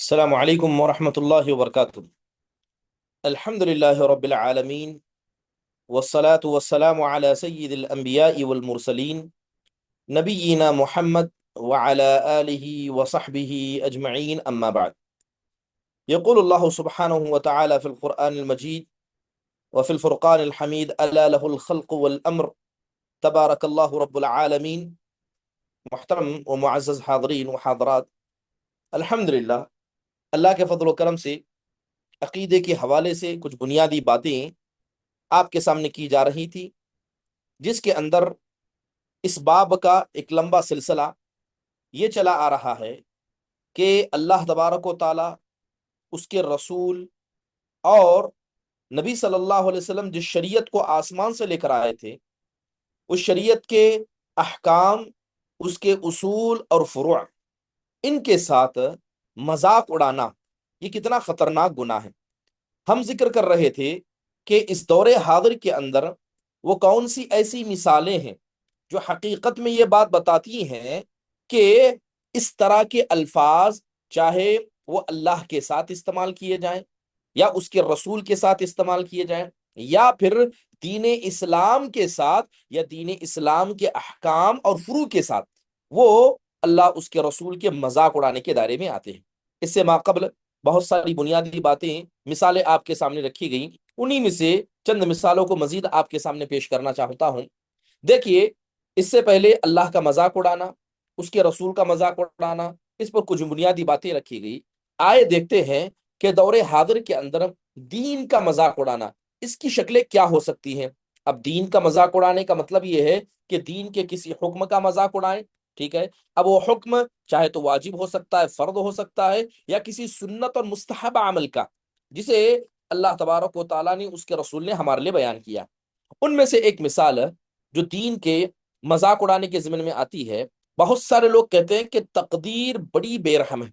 السلام علیکم ورحمۃ اللہ وبرکاتہ۔ الحمد للہ رب العالمین، والصلاة والسلام علی سید الانبیاء والمرسلین، نبینا محمد وعلی آلہ وصحبہ اجمعین، اما بعد۔ یقول اللہ سبحانہ وتعالی فی القرآن المجید وفی الفرقان الحمید الا لہ الخلق والامر تبارک اللہ رب العالمین۔ محترم و معزز حاضرین و حاضرات، الحمدللہ اللہ کے فضل و کرم سے عقیدے کے حوالے سے کچھ بنیادی باتیں آپ کے سامنے کی جا رہی تھی، جس کے اندر اس باب کا ایک لمبا سلسلہ یہ چلا آ رہا ہے کہ اللہ تبارک و تعالی، اس کے رسول اور نبی صلی اللہ علیہ وسلم جس شریعت کو آسمان سے لے کر آئے تھے، اس شریعت کے احکام، اس کے اصول اور فروع، ان کے ساتھ مذاق اڑانا یہ کتنا خطرناک گناہ ہے۔ ہم ذکر کر رہے تھے کہ اس دور حاضر کے اندر وہ کون سی ایسی مثالیں ہیں جو حقیقت میں یہ بات بتاتی ہیں کہ اس طرح کے الفاظ، چاہے وہ اللہ کے ساتھ استعمال کیے جائیں یا اس کے رسول کے ساتھ استعمال کیے جائیں یا پھر دین اسلام کے ساتھ یا دین اسلام کے احکام اور فروع کے ساتھ، وہ اللہ اس کے رسول کے مذاق اڑانے کے دائرے میں آتے ہیں۔ اس سے ماقبل بہت ساری بنیادی باتیں، مثالیں آپ کے سامنے رکھی گئیں، انہی میں سے چند مثالوں کو مزید آپ کے سامنے پیش کرنا چاہتا ہوں۔ دیکھیے، اس سے پہلے اللہ کا مذاق اڑانا، اس کے رسول کا مذاق اڑانا، اس پر کچھ بنیادی باتیں رکھی گئی۔ آئے دیکھتے ہیں کہ دور حاضر کے اندر دین کا مذاق اڑانا، اس کی شکلیں کیا ہو سکتی ہیں۔ اب دین کا مذاق اڑانے کا مطلب یہ ہے کہ دین کے کسی حکم کا مذاق اڑائیں، ٹھیک ہے۔ اب وہ حکم چاہے تو واجب ہو سکتا ہے، فرض ہو سکتا ہے، یا کسی سنت اور مستحب عمل کا، جسے اللہ تبارک و تعالیٰ نے، اس کے رسول نے ہمارے لیے بیان کیا۔ ان میں سے ایک مثال جو دین کے مذاق اڑانے کے ضمن میں آتی ہے، بہت سارے لوگ کہتے ہیں کہ تقدیر بڑی بے رحم ہے،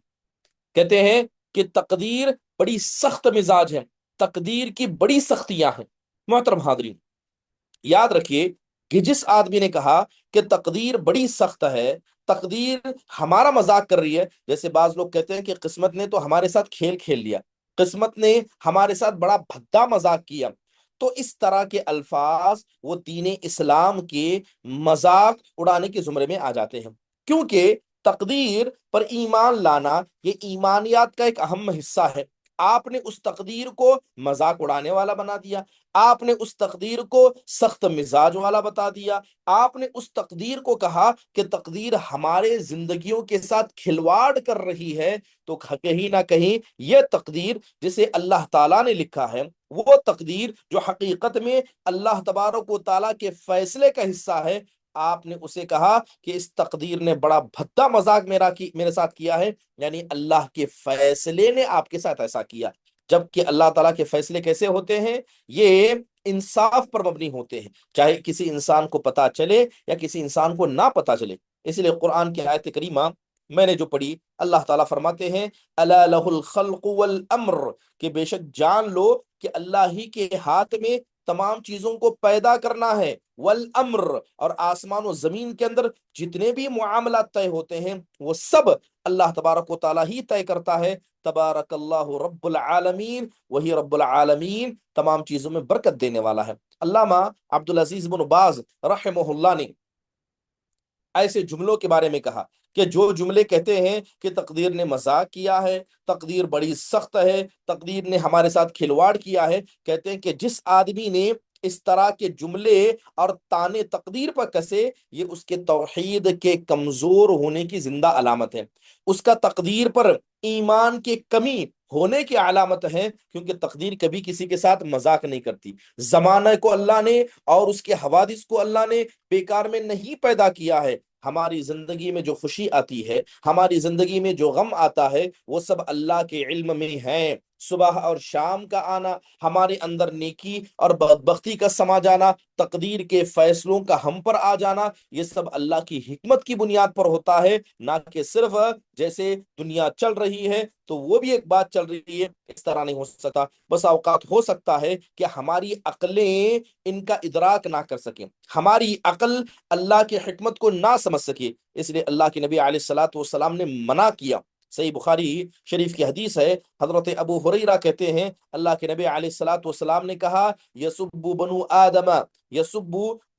کہتے ہیں کہ تقدیر بڑی سخت مزاج ہے، تقدیر کی بڑی سختیاں ہیں۔ محترم حاضرین، یاد رکھیے کہ جس آدمی نے کہا کہ تقدیر بڑی سخت ہے، تقدیر ہمارا مذاق کر رہی ہے، جیسے بعض لوگ کہتے ہیں کہ قسمت نے تو ہمارے ساتھ کھیل کھیل لیا، قسمت نے ہمارے ساتھ بڑا بھدا مذاق کیا، تو اس طرح کے الفاظ وہ دین اسلام کے مذاق اڑانے کے زمرے میں آ جاتے ہیں، کیونکہ تقدیر پر ایمان لانا یہ ایمانیات کا ایک اہم حصہ ہے۔ آپ نے اس تقدیر کو مذاق اڑانے والا بنا دیا، آپ نے اس تقدیر کو سخت مزاج والا بتا دیا، آپ نے اس تقدیر کو کہا کہ تقدیر ہمارے زندگیوں کے ساتھ کھلواڑ کر رہی ہے، تو کہیں نہ کہیں یہ تقدیر جسے اللہ تعالیٰ نے لکھا ہے، وہ تقدیر جو حقیقت میں اللہ تبارک و تعالیٰ کے فیصلے کا حصہ ہے، آپ نے اسے کہا کہ اس تقدیر نے بڑا بھدا مذاق میرے ساتھ کیا ہے، یعنی اللہ کے فیصلے نے آپ کے ساتھ ایسا کیا۔ جبکہ اللہ تعالیٰ کے فیصلے کیسے ہوتے ہیں؟ یہ انصاف پر مبنی ہوتے ہیں، چاہے کسی انسان کو پتا چلے یا کسی انسان کو نہ پتا چلے۔ اس لیے قرآن کی آیت کریمہ میں نے جو پڑھی، اللہ تعالیٰ فرماتے ہیں الا لہ الخلق والامر، کہ بے شک جان لو کہ اللہ ہی کے ہاتھ میں تمام چیزوں کو پیدا کرنا ہے، والامر، اور آسمان و زمین کے اندر جتنے بھی معاملات طے ہوتے ہیں وہ سب اللہ تبارک و تعالیٰ ہی طے کرتا ہے۔ تبارک اللہ رب العالمین، وہی رب العالمین تمام چیزوں میں برکت دینے والا ہے۔ علامہ عبدالعزیز بن باز رحمہ اللہ نے ایسے جملوں کے بارے میں کہا کہ جو جملے کہتے ہیں کہ تقدیر نے مذاق کیا ہے، تقدیر بڑی سخت ہے، تقدیر نے ہمارے ساتھ کھلواڑ کیا ہے، کہتے ہیں کہ جس آدمی نے اس طرح کے جملے اور طعنے تقدیر پر کسے، یہ اس کے توحید کے کمزور ہونے کی زندہ علامت ہے، اس کا تقدیر پر ایمان کی کمی ہونے کی علامت ہے، کیونکہ تقدیر کبھی کسی کے ساتھ مذاق نہیں کرتی۔ زمانہ کو اللہ نے اور اس کے حوادث کو اللہ نے بیکار میں نہیں پیدا کیا ہے۔ ہماری زندگی میں جو خوشی آتی ہے، ہماری زندگی میں جو غم آتا ہے، وہ سب اللہ کے علم میں ہے۔ صبح اور شام کا آنا، ہمارے اندر نیکی اور بدبختی کا سما جانا، تقدیر کے فیصلوں کا ہم پر آ جانا، یہ سب اللہ کی حکمت کی بنیاد پر ہوتا ہے، نہ کہ صرف جیسے دنیا چل رہی ہے تو وہ بھی ایک بات چل رہی ہے، اس طرح نہیں ہو سکتا۔ بس اوقات ہو سکتا ہے کہ ہماری عقلیں ان کا ادراک نہ کر سکیں، ہماری عقل اللہ کی حکمت کو نہ سمجھ سکے، اس لیے اللہ کے نبی علیہ الصلوۃ والسلام نے منع کیا صحیح بخاری شریف کی حدیث ہے، حضرت ابو ہریرہ کہتے ہیں اللہ کے نبی علیہ الصلوۃ والسلام نے کہا یسب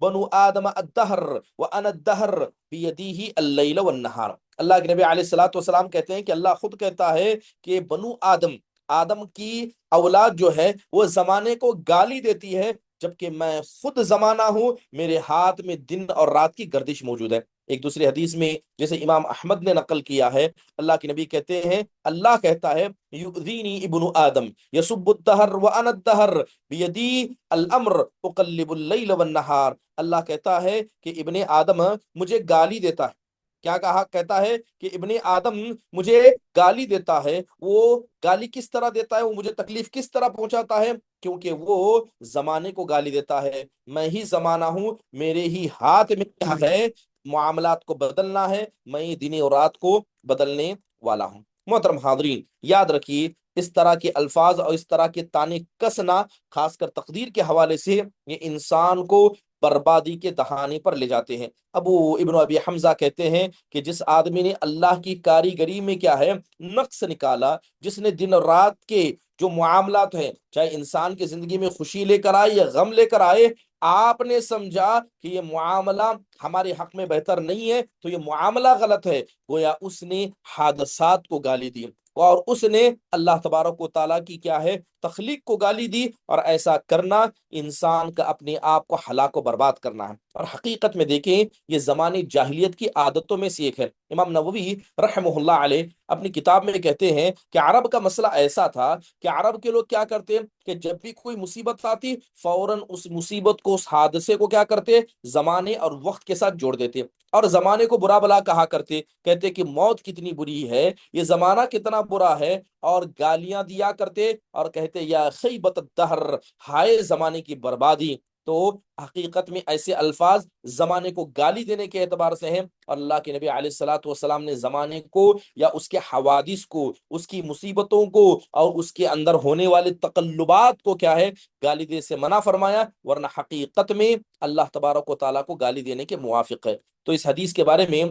بنو آدم الدہر وانا الدہر بیدیہ اللیل والنہار۔ اللہ کے نبی علیہ الصلوۃ والسلام کہتے ہیں کہ اللہ خود کہتا ہے کہ بنو آدم، آدم کی اولاد جو ہے وہ زمانے کو گالی دیتی ہے، جبکہ میں خود زمانہ ہوں، میرے ہاتھ میں دن اور رات کی گردش موجود ہے۔ ایک دوسری حدیث میں جیسے امام احمد نے نقل کیا ہے، اللہ کے نبی کہتے ہیں، اللہ کہتا ہے یؤذینی ابن آدم یسب الدہر وانا الدہر بیدی الامر اقلب اللیل والنہار۔ اللہ کہتا ہے کہ ابن آدم مجھے گالی دیتا ہے، کیا کہا، کہتا ہے کہ ابن آدم مجھے گالی دیتا ہے، وہ گالی کس طرح دیتا ہے، وہ مجھے تکلیف کس طرح پہنچاتا ہے، کیونکہ وہ زمانے کو گالی دیتا ہے، میں ہی زمانہ ہوں، میرے ہی ہاتھ میں کیا ہے، معاملات کو بدلنا ہے، میں ہی دن اور رات کو بدلنے والا ہوں۔ محترم حاضرین، یاد رکھیے اس طرح کے الفاظ اور اس طرح کے طعنے کسنا خاص کر تقدیر کے حوالے سے یہ انسان کو بربادی کے دہانے پر لے جاتے ہیں۔ ابو ابن ابی حمزہ کہتے ہیں کہ جس آدمی نے اللہ کی کاریگری میں کیا ہے نقص نکالا، جس نے دن اور رات کے جو معاملات ہیں، چاہے انسان کی زندگی میں خوشی لے کر آئے یا غم لے کر آئے، آپ نے سمجھا کہ یہ معاملہ ہمارے حق میں بہتر نہیں ہے تو یہ معاملہ غلط ہے، گویا اس نے حادثات کو گالی دی اور اس نے اللہ تبارک و تعالیٰ کی کیا ہے تخلیق کو گالی دی، اور ایسا کرنا انسان کا اپنے آپ کو ہلاک و برباد کرنا ہے۔ اور حقیقت میں دیکھیں یہ زمانے جاہلیت کی عادتوں میں سے ایک ہے۔ امام نووی رحمہ اللہ علیہ اپنی کتاب میں کہتے ہیں کہ عرب کا مسئلہ ایسا تھا کہ عرب کے لوگ کیا کرتے کہ جب بھی کوئی مصیبت آتی فوراً اس مصیبت کو، اس حادثے کو کیا کرتے، زمانے اور وقت کے ساتھ جوڑ دیتے، اور زمانے کو برا بلا کہا کرتے، کہتے کہ موت کتنی بری ہے، یہ زمانہ کتنا برا ہے، اور گالیاں دیا کرتے اور کہتے یا خیبت الدہر، ہائے زمانے کی بربادی۔ تو حقیقت میں ایسے الفاظ زمانے کو گالی دینے کے اعتبار سے ہیں، اور اللہ کے نبی علیہ الصلوۃ والسلام نے زمانے کو یا اس کے حوادث کو، اس کی مصیبتوں کو اور اس کے اندر ہونے والے تقلبات کو کیا ہے گالی دے سے منع فرمایا، ورنہ حقیقت میں اللہ تبارک و تعالیٰ کو گالی دینے کے موافق ہے۔ تو اس حدیث کے بارے میں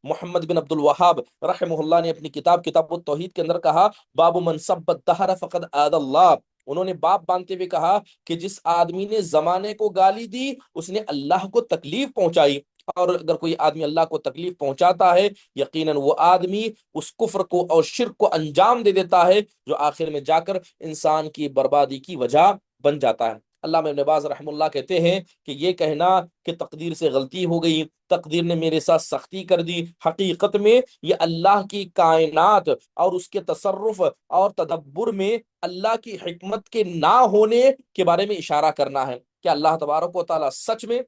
محمد بن عبد الوہاب رحمہ اللہ نے اپنی کتاب التوحید کے اندر کہا باب من سب الدہر فقد آذى اللہ۔ انہوں نے باب باندھتے ہوئے کہا کہ جس آدمی نے زمانے کو گالی دی اس نے اللہ کو تکلیف پہنچائی، اور اگر کوئی آدمی اللہ کو تکلیف پہنچاتا ہے یقیناً وہ آدمی اس کفر کو اور شرک کو انجام دے دیتا ہے جو آخر میں جا کر انسان کی بربادی کی وجہ بن جاتا ہے۔ علامہ ابن باز رحمہ اللہ کہتے ہیں کہ یہ کہنا کہ تقدیر سے غلطی ہو گئی، تقدیر نے میرے ساتھ سختی کر دی، حقیقت میں یہ اللہ کی کائنات اور اس کے تصرف اور تدبر میں اللہ کی حکمت کے نہ ہونے کے بارے میں اشارہ کرنا ہے کہ اللہ تبارک و تعالیٰ سچ میں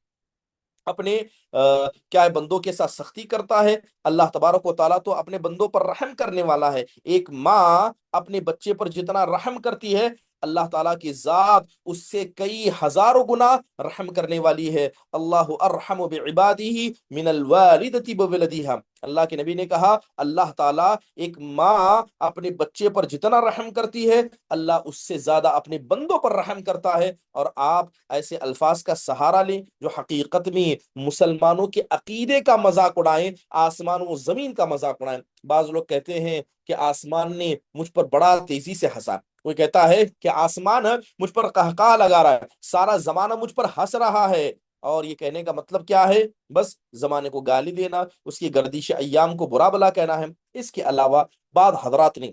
اپنے کیا ہے بندوں کے ساتھ سختی کرتا ہے۔ اللہ تبارک و تعالیٰ تو اپنے بندوں پر رحم کرنے والا ہے۔ ایک ماں اپنے بچے پر جتنا رحم کرتی ہے اللہ تعالیٰ کی ذات اس سے کئی ہزاروں گنا رحم کرنے والی ہے۔ اللہ ارحم بعبادہ من الوالدۃ بولدہا، اللہ کے نبی نے کہا اللہ تعالیٰ ایک ماں اپنے بچے پر جتنا رحم کرتی ہے اللہ اس سے زیادہ اپنے بندوں پر رحم کرتا ہے۔ اور آپ ایسے الفاظ کا سہارا لیں جو حقیقت میں مسلمانوں کے عقیدے کا مذاق اڑائیں، آسمان و زمین کا مذاق اڑائیں۔ بعض لوگ کہتے ہیں کہ آسمان نے مجھ پر بڑا تیزی سے ہنسا، کوئی کہتا ہے کہ آسمان مجھ پر قہقہہ لگا رہا ہے، سارا زمانہ مجھ پر ہنس رہا ہے، اور یہ کہنے کا مطلب کیا ہے، بس زمانے کو گالی دینا، اس کی گردش ایام کو برا بلا کہنا ہے۔ اس کے علاوہ بعض حضرات نے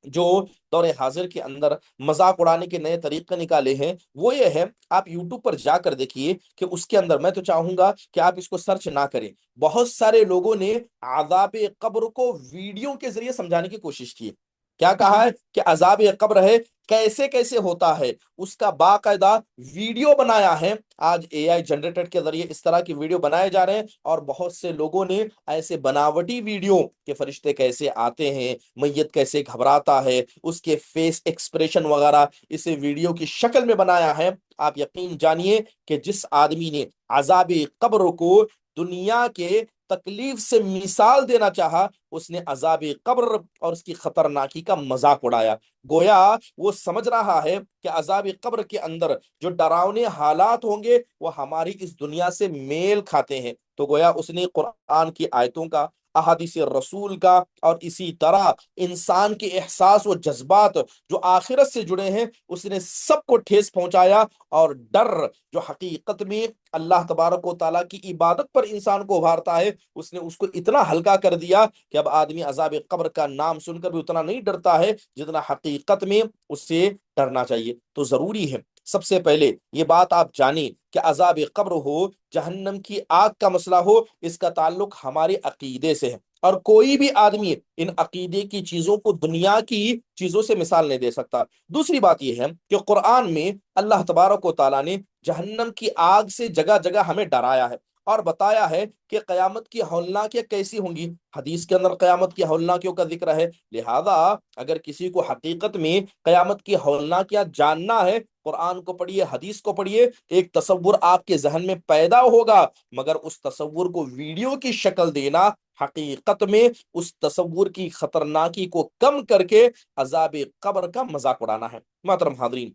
جو دور حاضر کے اندر مذاق اڑانے کے نئے طریقے نکالے ہیں وہ یہ ہے، آپ یوٹیوب پر جا کر دیکھیے کہ اس کے اندر، میں تو چاہوں گا کہ آپ اس کو سرچ نہ کریں، بہت سارے لوگوں نے عذاب قبر کو ویڈیو کے ذریعے سمجھانے کی کوشش کی۔ کیا کہا ہے کہ عذاب قبر ہے، کیسے کیسے ہوتا ہے، اس کا باقاعدہ ویڈیو بنایا ہے۔ آج اے آئی جنریٹر کے ذریعے اس طرح کی ویڈیو بنائے جا رہے ہیں، اور بہت سے لوگوں نے ایسے بناوٹی ویڈیو کہ فرشتے کیسے آتے ہیں، میت کیسے گھبراتا ہے، اس کے فیس ایکسپریشن وغیرہ اسے ویڈیو کی شکل میں بنایا ہے۔ آپ یقین جانیے کہ جس آدمی نے عذاب قبر کو دنیا کے تکلیف سے مثال دینا چاہا اس نے عذاب قبر اور اس کی خطرناکی کا مذاق اڑایا، گویا وہ سمجھ رہا ہے کہ عذاب قبر کے اندر جو ڈراؤنے حالات ہوں گے وہ ہماری اس دنیا سے میل کھاتے ہیں، تو گویا اس نے قرآن کی آیتوں کا احادیث رسول کا، اور اسی طرح انسان کے احساس و جذبات جو آخرت سے جڑے ہیں اس نے سب کو ٹھیس پہنچایا، اور ڈر جو حقیقت میں اللہ تبارک و تعالیٰ کی عبادت پر انسان کو ابھارتا ہے اس نے اس کو اتنا ہلکا کر دیا کہ اب آدمی عذاب قبر کا نام سن کر بھی اتنا نہیں ڈرتا ہے جتنا حقیقت میں اس سے ڈرنا چاہیے۔ تو ضروری ہے سب سے پہلے یہ بات آپ جانیں کہ عذاب قبر ہو، جہنم کی آگ کا مسئلہ ہو، اس کا تعلق ہمارے عقیدے سے ہے، اور کوئی بھی آدمی ان عقیدے کی چیزوں کو دنیا کی چیزوں سے مثال نہیں دے سکتا۔ دوسری بات یہ ہے کہ قرآن میں اللہ تبارک و تعالیٰ نے جہنم کی آگ سے جگہ جگہ ہمیں ڈرایا ہے اور بتایا ہے کہ قیامت کی ہولناکیاں کیسی ہوں گی۔ حدیث کے اندر قیامت کی ہولناکیوں کا ذکر ہے، لہذا اگر کسی کو حقیقت میں قیامت کی ہولناکیاں جاننا ہے، قرآن کو پڑھیے، حدیث کو پڑھیے، ایک تصور آپ کے ذہن میں پیدا ہوگا، مگر اس تصور کو ویڈیو کی شکل دینا حقیقت میں اس تصور کی خطرناکی کو کم کر کے عذاب قبر کا مذاق اڑانا ہے۔ محترم حاضرین،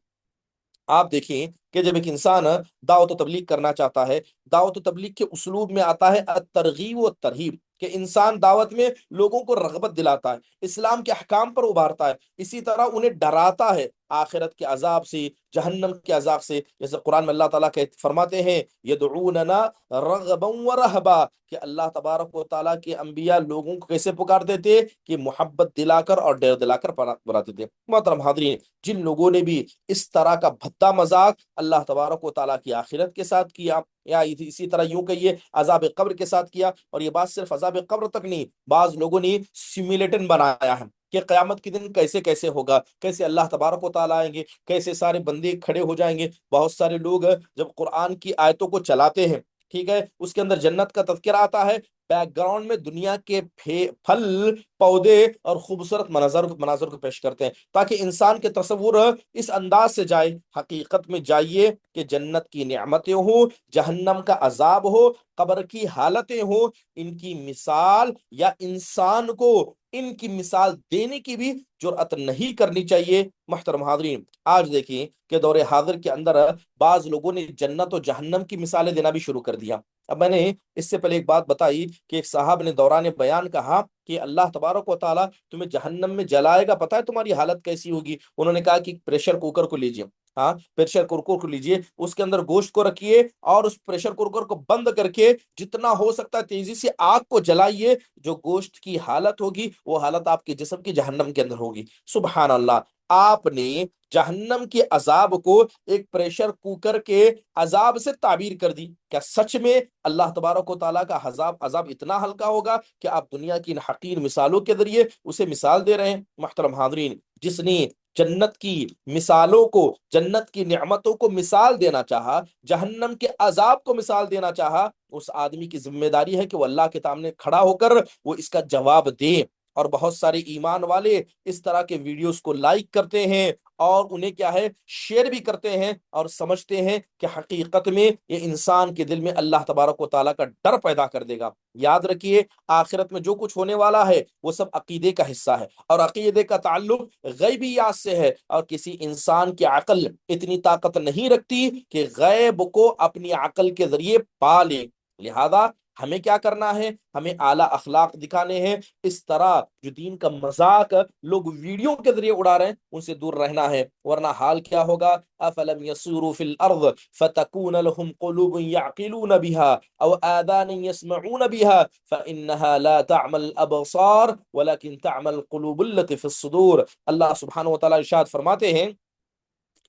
آپ دیکھیں کہ جب ایک انسان دعوت و تبلیغ کرنا چاہتا ہے، دعوت و تبلیغ کے اسلوب میں آتا ہے الترغیب و ترہیب، کہ انسان دعوت میں لوگوں کو رغبت دلاتا ہے، اسلام کے احکام پر ابھارتا ہے، اسی طرح انہیں ڈراتا ہے آخرت کے عذاب سے، جہنم کے عذاب سے۔ جیسے قرآن میں اللہ تعالیٰ فرماتے ہیں یدعوننا رغبا و رہبا، کہ اللہ تبارک و تعالیٰ کے انبیاء لوگوں کو کیسے پکارتے تھے کہ محبت دلا کر اور ڈر دلا کر بلاتے تھے۔ محترم حاضرین، جن لوگوں نے بھی اس طرح کا بھدا مذاق اللہ تبارک و تعالیٰ کی آخرت کے ساتھ کیا، یا اسی طرح یوں کہیے عذاب قبر کے ساتھ کیا، اور یہ بات صرف عذاب قبر تک نہیں، بعض لوگوں نے سیمولیٹن بنایا ہے کہ قیامت کے دن کیسے کیسے ہوگا، کیسے اللہ تبارک و تعالیٰ آئیں گے، کیسے سارے بندے کھڑے ہو جائیں گے۔ بہت سارے لوگ جب قرآن کی آیتوں کو چلاتے ہیں، ٹھیک ہے، اس کے اندر جنت کا تذکرہ آتا ہے، بیک گراؤنڈ میں دنیا کے پھل پودے اور خوبصورت مناظر کو پیش کرتے ہیں تاکہ انسان کے تصور اس انداز سے جائے۔ حقیقت میں جائیے کہ جنت کی نعمتیں ہوں، جہنم کا عذاب ہو، قبر کی حالتیں ہوں، ان کی مثال یا انسان کو ان کی مثال دینے کی بھی جرأت نہیں کرنی چاہیے۔ محترم حاضرین، آج دیکھیں کہ دور حاضر کے اندر بعض لوگوں نے جنت و جہنم کی مثالیں دینا بھی شروع کر دیا۔ اب میں نے اس سے پہلے ایک بات بتائی کہ ایک صاحب نے دوران بیان کہا کہ اللہ تبارک و تعالیٰ تمہیں جہنم میں جلائے گا، پتہ ہے تمہاری حالت کیسی ہوگی؟ انہوں نے کہا کہ پریشر کوکر کو لیجئے، ہاں پریشر کوکر کو لیجئے، اس کے اندر گوشت کو رکھیے اور اس پریشر کوکر کو بند کر کے جتنا ہو سکتا ہے تیزی سے آگ کو جلائیے، جو گوشت کی حالت ہوگی وہ حالت آپ کے جسم کی جہنم کے اندر ہوگی۔ سبحان اللہ، آپ نے جہنم کے عذاب کو ایک پریشر کوکر کے عذاب سے تعبیر کر دی۔ کیا سچ میں اللہ تبارک و تعالیٰ کا عذاب اتنا ہلکا ہوگا کہ آپ دنیا کی ان حقیر مثالوں کے ذریعے اسے مثال دے رہے ہیں؟ محترم حاضرین، جس نے جنت کی مثالوں کو، جنت کی نعمتوں کو مثال دینا چاہا، جہنم کے عذاب کو مثال دینا چاہا، اس آدمی کی ذمہ داری ہے کہ وہ اللہ کے سامنے کھڑا ہو کر وہ اس کا جواب دے۔ اور بہت سارے ایمان والے اس طرح کے ویڈیوز کو لائک کرتے ہیں اور انہیں کیا ہے شیئر بھی کرتے ہیں، اور سمجھتے ہیں کہ حقیقت میں یہ انسان کے دل میں اللہ تبارک و تعالیٰ کا ڈر پیدا کر دے گا۔ یاد رکھیے آخرت میں جو کچھ ہونے والا ہے وہ سب عقیدے کا حصہ ہے، اور عقیدے کا تعلق غیبیات سے ہے، اور کسی انسان کی عقل اتنی طاقت نہیں رکھتی کہ غیب کو اپنی عقل کے ذریعے پا لے۔ لہذا ہمیں کیا کرنا ہے؟ ہمیں اعلیٰ اخلاق دکھانے ہیں۔ اس طرح جو دین کا مذاق لوگ ویڈیو کے ذریعے اڑا رہے ہیں ان سے دور رہنا ہے، ورنہ حال کیا ہوگا؟ افلم يسوروا في الارض فتكون لهم قلوب يعقلون بها او آذان يسمعون بها فانها لا تعمى الابصار ولكن تعمى القلوب التي في الصدور۔ اللہ سبحانہ وتعالی ارشاد فرماتے ہیں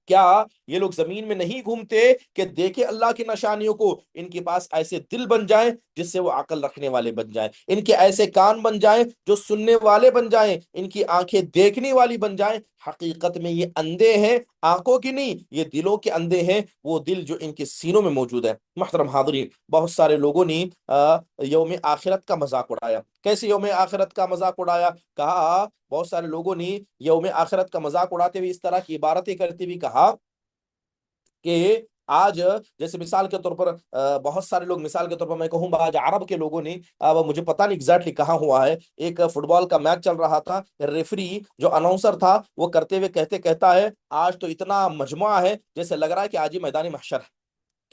کیا یہ لوگ زمین میں نہیں گھومتے کہ دیکھیں اللہ کی نشانیوں کو؟ ان کے پاس ایسے دل بن جائیں جس سے وہ عقل رکھنے والے بن جائیں، ان کے ایسے کان بن جائیں جو سننے والے بن جائیں، ان کی آنکھیں دیکھنے والی بن جائیں۔ حقیقت میں یہ اندھے ہیں، آنکھوں کی نہیں، یہ دلوں کے اندھے ہیں، وہ دل جو ان کے سینوں میں موجود ہے۔ محترم حاضرین، بہت سارے لوگوں نے یوم آخرت کا مذاق اڑایا۔ کیسے یوم آخرت کا مذاق اڑایا؟ کہا بہت سارے لوگوں نے یوم آخرت کا مذاق اڑاتے ہوئے اس طرح کی عبارتیں کرتے ہوئے کہا کہ آج جیسے مثال کے طور پر بہت سارے لوگ، مثال کے طور پر میں کہوں آج عرب کے لوگوں نے، مجھے پتہ نہیں ایگزیکٹلی کہاں ہوا ہے، ایک فٹ بال کا میچ چل رہا تھا، ریفری جو اناؤنسر تھا وہ کرتے ہوئے کہتا ہے آج تو اتنا مجموعہ ہے جیسے لگ رہا ہے کہ آج ہی میدان محشر ہے۔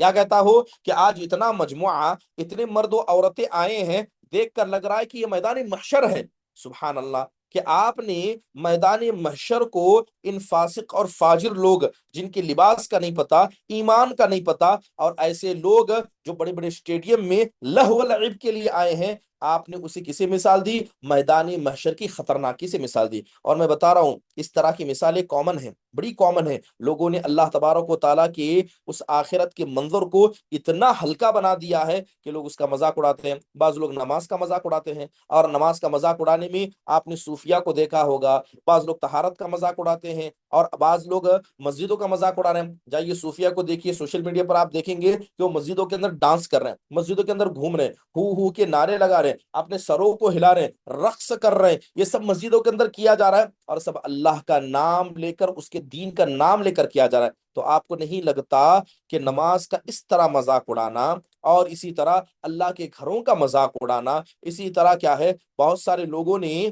کیا کہتا ہو کہ آج اتنا مجموعہ، اتنے مرد و عورتیں آئے ہیں دیکھ کر لگ رہا ہے کہ یہ میدان محشر ہے. سبحان اللہ کہ آپ نے میدان محشر کو ان فاسق اور فاجر لوگ جن کے لباس کا نہیں پتا، ایمان کا نہیں پتا، اور ایسے لوگ جو بڑے بڑے اسٹیڈیم میں لہو و لعب کے لیے آئے ہیں، آپ نے اسے کسے مثال دی؟ میدان محشر کی خطرناکی سے مثال دی. اور میں بتا رہا ہوں اس طرح کی مثالیں کامن ہیں، بڑی کامن ہیں. لوگوں نے اللہ تبارک و تعالیٰ کے اس آخرت کے منظر کو اتنا ہلکا بنا دیا ہے کہ لوگ اس کا مذاق اڑاتے ہیں. بعض لوگ نماز کا مذاق اڑاتے ہیں، اور نماز کا مذاق اڑانے میں آپ نے صوفیہ کو دیکھا ہوگا. بعض لوگ طہارت کا مذاق اڑاتے ہیں، اور بعض لوگ مسجدوں کا مذاق اڑا رہے ہیں. جائیے صوفیہ کو دیکھیے، سوشل میڈیا پر آپ دیکھیں گے کہ وہ مسجدوں کے اندر ڈانس کر رہے ہیں، مسجدوں کے اندر گھوم رہے ہیں، ہو کے نعرے لگا رہے ہیں، اپنے سروں کو ہلا رہے ہیں، رقص کر رہے ہیں. یہ سب مسجدوں کے اندر کیا جا رہا ہے، اور سب اللہ کا نام لے کر، اس کے دین کا نام لے کر کیا جا رہا ہے. تو آپ کو نہیں لگتا کہ نماز کا اس طرح مذاق اڑانا، اور اسی طرح اللہ کے گھروں کا مذاق اڑانا، اسی طرح کیا ہے، بہت سارے لوگوں نے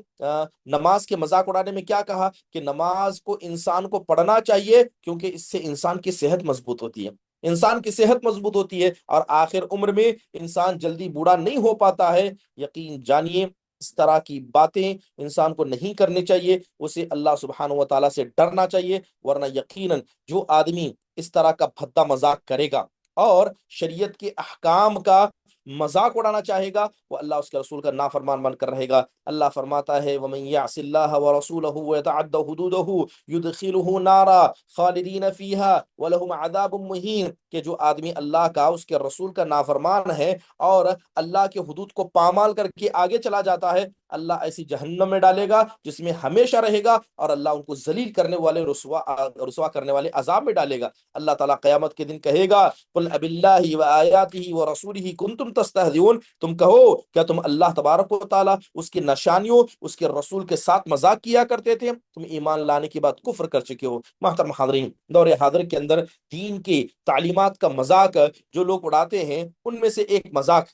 نماز کے مذاق اڑانے میں کیا کہا کہ نماز کو انسان کو پڑھنا چاہیے کیونکہ اس سے انسان کی صحت مضبوط ہوتی ہے، انسان کی صحت مضبوط ہوتی ہے، اور آخر عمر میں انسان جلدی بوڑھا نہیں ہو پاتا ہے. یقین جانیے اس طرح کی باتیں انسان کو نہیں کرنی چاہیے، اسے اللہ سبحانہ و تعالیٰ سے ڈرنا چاہیے. ورنہ یقیناً جو آدمی اس طرح کا بھدا مذاق کرے گا اور شریعت کے احکام کا مذاق اڑانا چاہے گا، وہ اللہ اس کے رسول کا نافرمان بن کر رہے گا. اللہ فرماتا ہے وَمَن يَعْصِ اللَّهَ وَرَسُولَهُ وَيَتَعَدَّ حُدُودَهُ يُدْخِلْهُ نَارًا خَالِدِينَ فِيهَا وَلَهُمْ عَذَابٌ مُهِينٌ. کہ جو آدمی اللہ کا، اس کے رسول کا نافرمان ہے اور اللہ کے حدود کو پامال کر کے آگے چلا جاتا ہے، اللہ ایسی جہنم میں ڈالے گا جس میں ہمیشہ رہے گا، اور اللہ ان کو ذلیل کرنے والے، رسوا کرنے والے عذاب میں ڈالے گا. اللہ تعالیٰ قیامت کے دن کہے گا قل اب اللہ و آیاتہ و رسولہ کنتم تستہزئون. تم کہو کیا تم اللہ تبارک و تعالیٰ، اس کی نشانیوں، اس کے رسول کے ساتھ مذاق کیا کرتے تھے؟ تم ایمان لانے کی بات کفر کر چکے ہو. محترم حاضرین، دور حاضر کے اندر دین کی تعلیمات کا مذاق جو لوگ اڑاتے ہیں، ان میں سے ایک مذاق،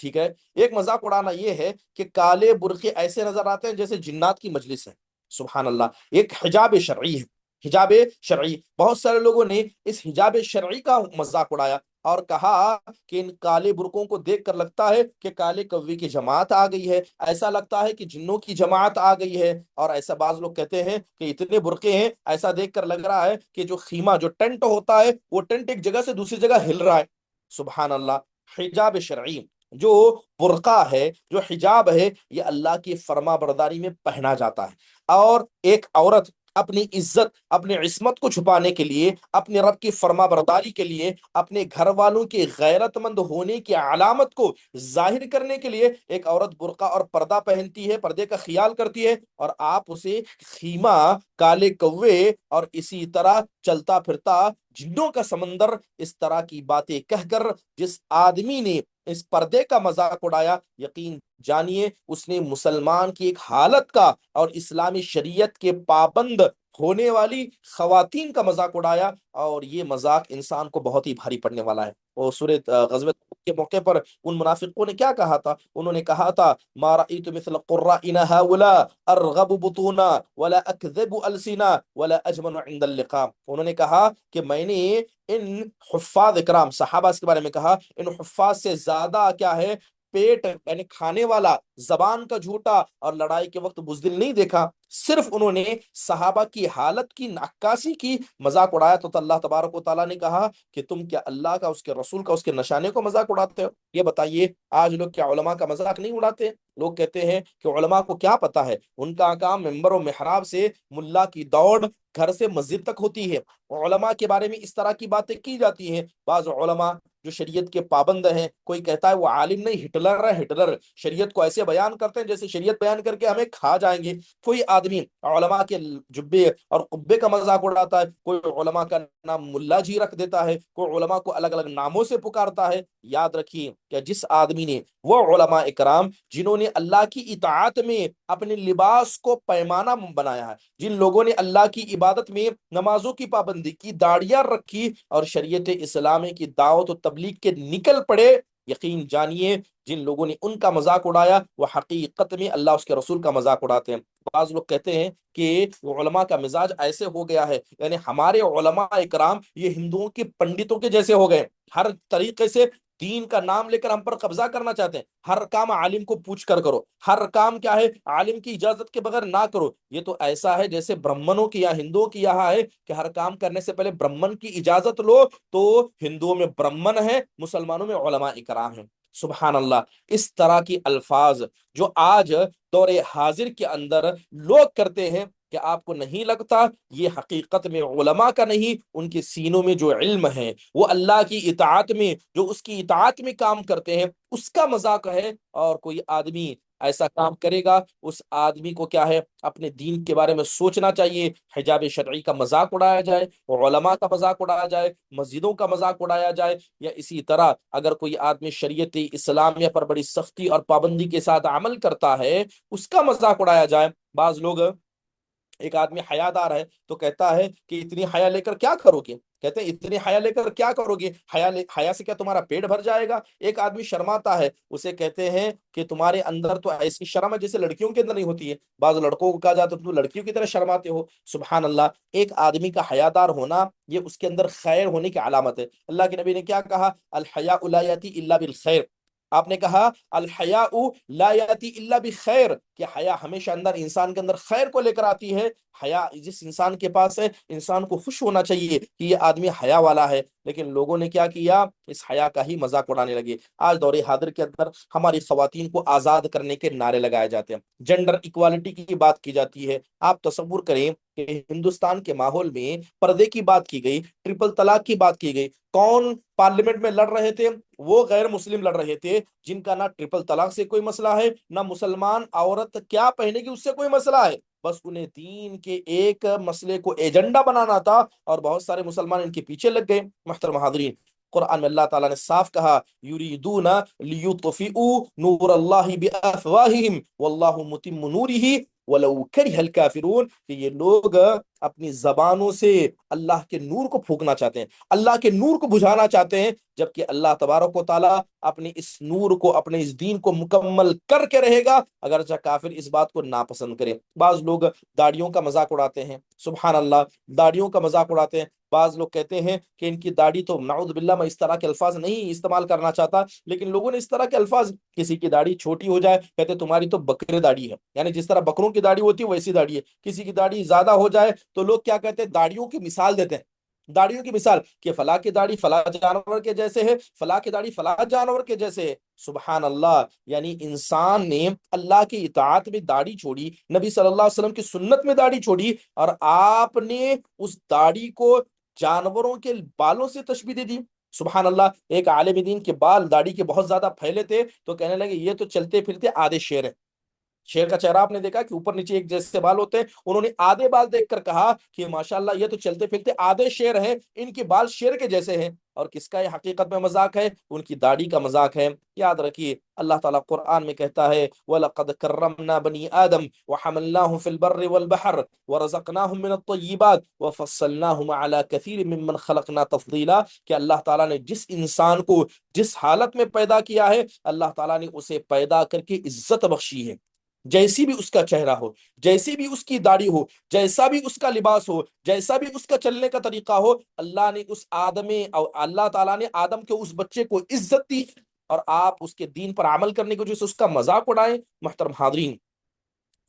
ٹھیک ہے، ایک مذاق اڑانا یہ ہے کہ کالے برقعے ایسے نظر آتے ہیں جیسے جنات کی مجلس ہے. سبحان اللہ. ایک حجاب شرعی ہے، حجاب شرعی. بہت سارے لوگوں نے اس حجاب شرعی کا مذاق اڑایا اور کہا کہ ان کالے برقعوں کو دیکھ کر لگتا ہے کہ کالے کوے کی جماعت آ گئی ہے، ایسا لگتا ہے کہ جنوں کی جماعت آ گئی ہے. اور ایسا بعض لوگ کہتے ہیں کہ اتنے برقعے ہیں، ایسا دیکھ کر لگ رہا ہے کہ جو خیمہ، جو ٹینٹ ہوتا ہے، وہ ٹینٹ ایک جگہ سے دوسری جگہ ہل رہا ہے. سبحان اللہ. حجاب شرعی، جو برقع ہے، جو حجاب ہے، یہ اللہ کی فرما برداری میں پہنا جاتا ہے. اور ایک عورت اپنی عزت، اپنی عصمت کو چھپانے کے لیے، اپنے رب کی فرما برداری کے لیے، اپنے گھر والوں کے غیرت مند ہونے کی علامت کو ظاہر کرنے کے لیے ایک عورت برقع اور پردہ پہنتی ہے، پردے کا خیال کرتی ہے، اور آپ اسے خیمہ، کالے کوے، اور اسی طرح چلتا پھرتا جنوں کا سمندر، اس طرح کی باتیں کہہ کر جس آدمی نے اس پردے کا مذاق اڑایا، یقین جانیے اس نے مسلمان کی ایک حالت کا اور اسلامی شریعت کے پابند ہونے والی خواتین کا مذاق اڑایا. اور یہ مذاق انسان کو بہت ہی بھاری پڑنے والا ہے. اور سورۃ غزوہ کے موقع پر ان منافقوں نے کیا کہا تھا؟ انہوں نے کہا تھا ما رأيت مثل قرائنا هؤلاء ارغب بطونا ولا اکذب السنا ولا اجمن عند اللقاء. انہوں نے کہا کہ میں نے ان حفاظ اکرام، صحابہ کے بارے میں کہا، ان حفاظ سے زیادہ کیا ہے، پیٹ یعنی کھانے والا، زبان کا جھوٹا اور لڑائی کے وقت بزدل نہیں دیکھا. صرف انہوں نے صحابہ کی حالت کی عکاسی کی، مذاق اڑایا. تو اللہ تبارک و تعالیٰ نے کہا کہ تم کیا اللہ کا، اس کے رسول کا، اس کے نشانے کو مذاق اڑاتے ہو؟ یہ بتائیے آج لوگ کیا علماء کا مذاق نہیں اڑاتے؟ لوگ کہتے ہیں کہ علماء کو کیا پتا ہے، ان کا کام ممبر و محراب سے ملا کی دوڑ گھر سے مسجد تک ہوتی ہے. علماء کے بارے میں اس طرح کی باتیں کی جاتی ہیں. بعض علماء جو شریعت کے پابند ہیں، کوئی کہتا ہے وہ عالم نہیں، ہٹلر ہے، ہٹلر شریعت کو ایسے بیان کرتے ہیں جیسے شریعت بیان کر کے ہمیں کھا جائیں گے. کوئی آدمی علماء کے جبے اور قبے کا مذاق اڑاتا ہے، کوئی علماء کا نام ملا جی رکھ دیتا ہے، کوئی علماء کو الگ الگ ناموں سے پکارتا ہے. یاد رکھیے کہ جس آدمی نے، وہ علماء اکرام جنہوں نے اللہ کی اطاعت میں اپنے لباس کو پیمانہ بنایا ہے، جن لوگوں نے اللہ کی عبادت میں نمازوں کی پابندی کی، داڑیاں رکھی اور شریعت اسلامی کی دعوت و تبلیغ کے نکل پڑے، یقین جانیے جن لوگوں نے ان کا مذاق اڑایا وہ حقیقت میں اللہ اس کے رسول کا مذاق اڑاتے ہیں. بعض لوگ کہتے ہیں کہ علماء کا مزاج ایسے ہو گیا ہے، یعنی ہمارے علماء اکرام یہ ہندوؤں کے پنڈتوں کے جیسے ہو گئے، ہر طریقے سے دین کا نام لے کر ہم پر قبضہ کرنا چاہتے ہیں۔ ہر کام عالم کو پوچھ کر کرو، ہر کام کیا ہے عالم کی اجازت کے بغیر نہ کرو۔ یہ تو ایسا ہے جیسے برہمنوں کی یا ہندوؤں کی یہاں ہے کہ ہر کام کرنے سے پہلے برہمن کی اجازت لو، تو ہندوؤں میں برہمن ہے، مسلمانوں میں علماء اکرام ہیں۔ سبحان اللہ! اس طرح کی الفاظ جو آج دور حاضر کے اندر لوگ کرتے ہیں، کہ آپ کو نہیں لگتا یہ حقیقت میں علماء کا نہیں، ان کے سینوں میں جو علم ہے، وہ اللہ کی اطاعت میں، جو اس کی اطاعت میں کام کرتے ہیں، اس کا مذاق ہے۔ اور کوئی آدمی ایسا کام کرے گا، اس آدمی کو کیا ہے اپنے دین کے بارے میں سوچنا چاہیے۔ حجاب شرعی کا مذاق اڑایا جائے، علماء کا مذاق اڑایا جائے، مسجدوں کا مذاق اڑایا جائے، یا اسی طرح اگر کوئی آدمی شریعت اسلامیہ پر بڑی سختی اور پابندی کے ساتھ عمل کرتا ہے، اس کا مذاق اڑایا جائے۔ بعض لوگ، ایک آدمی حیا دار ہے تو کہتا ہے کہ اتنی حیا لے کر کیا کرو گے؟ کہتے ہیں اتنی حیا لے کر کیا کرو گے؟ حیا سے کیا تمہارا پیٹ بھر جائے گا؟ ایک آدمی شرماتا ہے، اسے کہتے ہیں کہ تمہارے اندر تو ایسی شرم ہے جیسے لڑکیوں کے اندر نہیں ہوتی ہے۔ بعض لڑکوں کو کہا جاتا ہے تم لڑکیوں کی طرح شرماتے ہو۔ سبحان اللہ! ایک آدمی کا حیا دار ہونا یہ اس کے اندر خیر ہونے کی علامت ہے۔ اللہ کے نبی نے کیا کہا؟ الحیاء لا یاتی الا بالخیر۔ آپ نے کہا الحیاء لا یاتی الا بخیر، کہ حیا ہمیشہ اندر انسان کے اندر خیر کو لے کر آتی ہے۔ حیا جس انسان کے پاس ہے، انسان کو خوش ہونا چاہیے کہ یہ آدمی حیا والا ہے، لیکن لوگوں نے کیا کیا؟ اس حیا کا ہی مذاق اڑانے لگے۔ آج دور حاضر کے اندر ہماری خواتین کو آزاد کرنے کے نعرے لگائے جاتے ہیں، جنڈر ایکوالٹی کی بات کی جاتی ہے۔ آپ تصور کریں کہ ہندوستان کے ماحول میں پردے کی بات کی گئی، ٹرپل طلاق کی بات کی گئی، کون پارلیمنٹ میں لڑ رہے تھے؟ وہ غیر مسلم لڑ رہے تھے، جن کا نہ ٹرپل طلاق سے کوئی مسئلہ ہے، نہ مسلمان عورت کیا پہنے گی اس سے کوئی مسئلہ ہے۔ بس انہیں دین کے ایک مسئلے کو ایجنڈا بنانا تھا، اور بہت سارے مسلمان ان کے پیچھے لگ گئے۔ محترم حاضرین، قرآن میں اللہ تعالیٰ نے صاف کہا یریدون لیطفئوا نور اللہ بافواہہم واللہ متم نورہ ولو کرہ الکافرون، کہ یہ لوگ اپنی زبانوں سے اللہ کے نور کو پھونکنا چاہتے ہیں، اللہ کے نور کو بجھانا چاہتے ہیں، جبکہ اللہ تبارک و تعالیٰ اپنے اس نور کو، اپنے اس دین کو مکمل کر کے رہے گا، اگرچہ کافر اس بات کو ناپسند کرے۔ بعض لوگ داڑھیوں کا مذاق اڑاتے ہیں، سبحان اللہ! داڑھیوں کا مذاق اڑاتے ہیں۔ بعض لوگ کہتے ہیں کہ ان کی داڑھی تو، نعوذ باللہ، میں اس طرح کے الفاظ نہیں استعمال کرنا چاہتا، لیکن لوگوں نے اس طرح کے الفاظ، کسی کی داڑھی چھوٹی ہو جائے کہتے تمہاری تو بکرے داڑھی ہے، یعنی جس طرح بکروں کی داڑھی ہوتی ہے ویسی داڑھی ہے۔ کسی کی داڑھی زیادہ ہو جائے تو لوگ کیا کہتے ہیں؟ داڑھیوں کی مثال دیتے ہیں، داڑھیوں کی مثال کہ فلاں کی داڑھی فلاں جانور کے جیسے ہے، فلاں کی داڑھی فلاں جانور کے جیسے ہے۔ سبحان اللہ! یعنی انسان نے اللہ کی اطاعت میں داڑھی چھوڑی، نبی صلی اللہ علیہ وسلم کی سنت میں داڑھی چھوڑی، اور آپ نے اس داڑھی کو جانوروں کے بالوں سے تشبیہ دے دی۔ سبحان اللہ! ایک عالم دین کے بال داڑھی کے بہت زیادہ پھیلے تھے، تو کہنے لگے یہ تو چلتے پھرتے آدھے شیر ہیں۔ شیر کا چہرہ آپ نے دیکھا کہ اوپر نیچے ایک جیسے بال ہوتے ہیں، انہوں نے آدھے بال دیکھ کر کہا کہ ماشاءاللہ یہ تو چلتے پھرتے آدھے شیر ہیں، ان کے بال شیر کے جیسے ہیں۔ اور کس کا یہ حقیقت میں مذاق ہے؟ ان کی داڑھی کا مذاق ہے۔ یاد رکھیے، اللہ تعالیٰ قرآن میں کہتا ہے وَلَقَدْ كَرَّمْنَا بَنِي آدَمَ وَحَمَلْنَاهُمْ فِي الْبَرِّ وَالْبَحْرِ وَرَزَقْنَاهُمْ مِنَ الطَّيِّبَاتِ وَفَضَّلْنَاهُمْ عَلَى كَثِيرٍ مِّمَّنْ خَلَقْنَا تَفْضِيلًا، کہ اللہ تعالیٰ نے جس انسان کو جس حالت میں پیدا کیا ہے، اللہ تعالیٰ نے اسے پیدا کر کے عزت بخشی ہے۔ جیسی بھی اس کا چہرہ ہو، جیسی بھی اس کی داڑھی ہو، جیسا بھی اس کا لباس ہو، جیسا بھی اس کا چلنے کا طریقہ ہو، اللہ نے اس آدم، اور اللہ تعالیٰ نے آدم کے اس بچے کو عزت دی، اور آپ اس کے دین پر عمل کرنے کی وجہ سے اس کا مذاق اڑائیں۔ محترم حاضرین،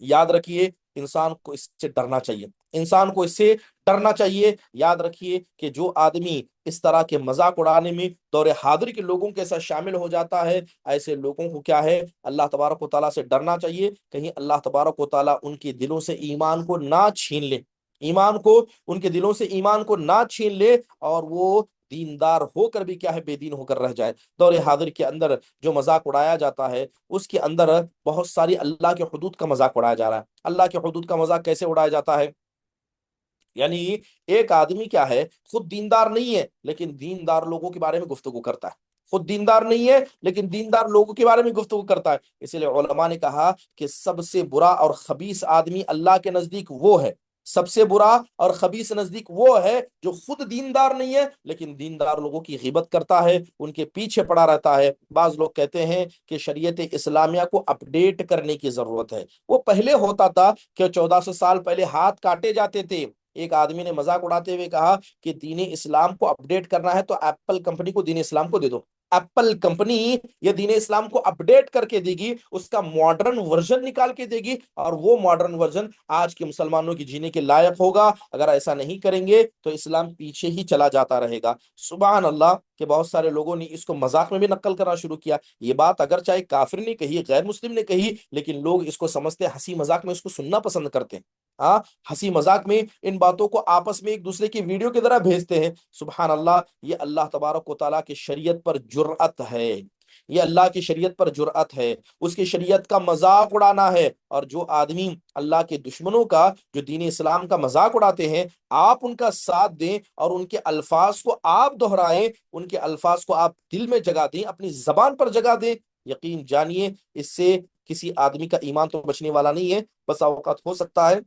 یاد رکھیے، انسان کو اس سے ڈرنا چاہیے، انسان کو اس سے ڈرنا چاہیے۔ یاد رکھیے کہ جو آدمی اس طرح کے مذاق اڑانے میں دور حاضر کے لوگوں کے ساتھ شامل ہو جاتا ہے، ایسے لوگوں کو کیا ہے؟ اللہ تبارک و تعالیٰ سے ڈرنا چاہیے، کہیں اللہ تبارک و تعالیٰ ان کے دلوں سے ایمان کو نہ چھین لے، ایمان کو، ان کے دلوں سے ایمان کو نہ چھین لے، اور وہ دیندار ہو کر بھی کیا ہے؟ بے دین ہو کر رہ جائے۔ دور حاضر کے اندر جو مذاق اڑایا جاتا ہے، اس کے اندر بہت ساری اللہ کے حدود کا مذاق اڑایا جا رہا ہے۔ اللہ کے حدود کا مذاق کیسے اڑایا جاتا ہے؟ یعنی ایک آدمی کیا ہے؟ خود دیندار نہیں ہے، لیکن دیندار لوگوں کے بارے میں گفتگو کرتا ہے، خود دیندار نہیں ہے لیکن دیندار لوگوں کے بارے میں گفتگو کرتا ہے۔ اسی لیے علماء نے کہا کہ سب سے برا اور خبیث آدمی اللہ کے نزدیک وہ ہے، سب سے برا اور خبیث نزدیک وہ ہے جو خود دیندار نہیں ہے لیکن دیندار لوگوں کی غیبت کرتا ہے، ان کے پیچھے پڑا رہتا ہے۔ بعض لوگ کہتے ہیں کہ شریعت اسلامیہ کو اپڈیٹ کرنے کی ضرورت ہے۔ وہ پہلے ہوتا تھا کہ 1400 سال پہلے ہاتھ کاٹے جاتے تھے۔ ایک آدمی نے مذاق اڑاتے ہوئے کہا کہ دین اسلام کو اپڈیٹ کرنا ہے تو ایپل کمپنی کو دین اسلام کو دے دو۔ ایپل کمپنی یہ دین اسلام کو اپڈیٹ کر کے دے گی، اس کا ماڈرن ورژن نکال کے دے گی، اور وہ ماڈرن ورژن آج کے مسلمانوں کی جینے کے لائق ہوگا۔ اگر ایسا نہیں کریں گے تو اسلام پیچھے ہی چلا جاتا رہے گا۔ سبحان اللہ کہ بہت سارے لوگوں نے اس کو مذاق میں بھی نقل کرنا شروع کیا۔ یہ بات اگر چاہے کافر نے کہی، غیر مسلم نے کہی، لیکن لوگ اس کو سمجھتے ہیں، ہنسی مذاق میں اس کو سننا پسند کرتے ہیں۔ ہاں، ہنسی مذاق میں ان باتوں کو آپس میں ایک دوسرے کی ویڈیو کی طرح بھیجتے ہیں۔ سبحان اللہ، یہ اللہ تبارک و تعالیٰ کی شریعت پر جرأت ہے، یہ اللہ کی شریعت پر جرأت ہے، اس کی شریعت کا مذاق اڑانا ہے۔ اور جو آدمی اللہ کے دشمنوں کا، جو دین اسلام کا مذاق اڑاتے ہیں، آپ ان کا ساتھ دیں اور ان کے الفاظ کو آپ دہرائیں، ان کے الفاظ کو آپ دل میں جگہ دیں، اپنی زبان پر جگہ دیں، یقین جانیے اس سے کسی آدمی کا ایمان تو بچنے والا نہیں ہے، بس اوقات ہو سکتا ہے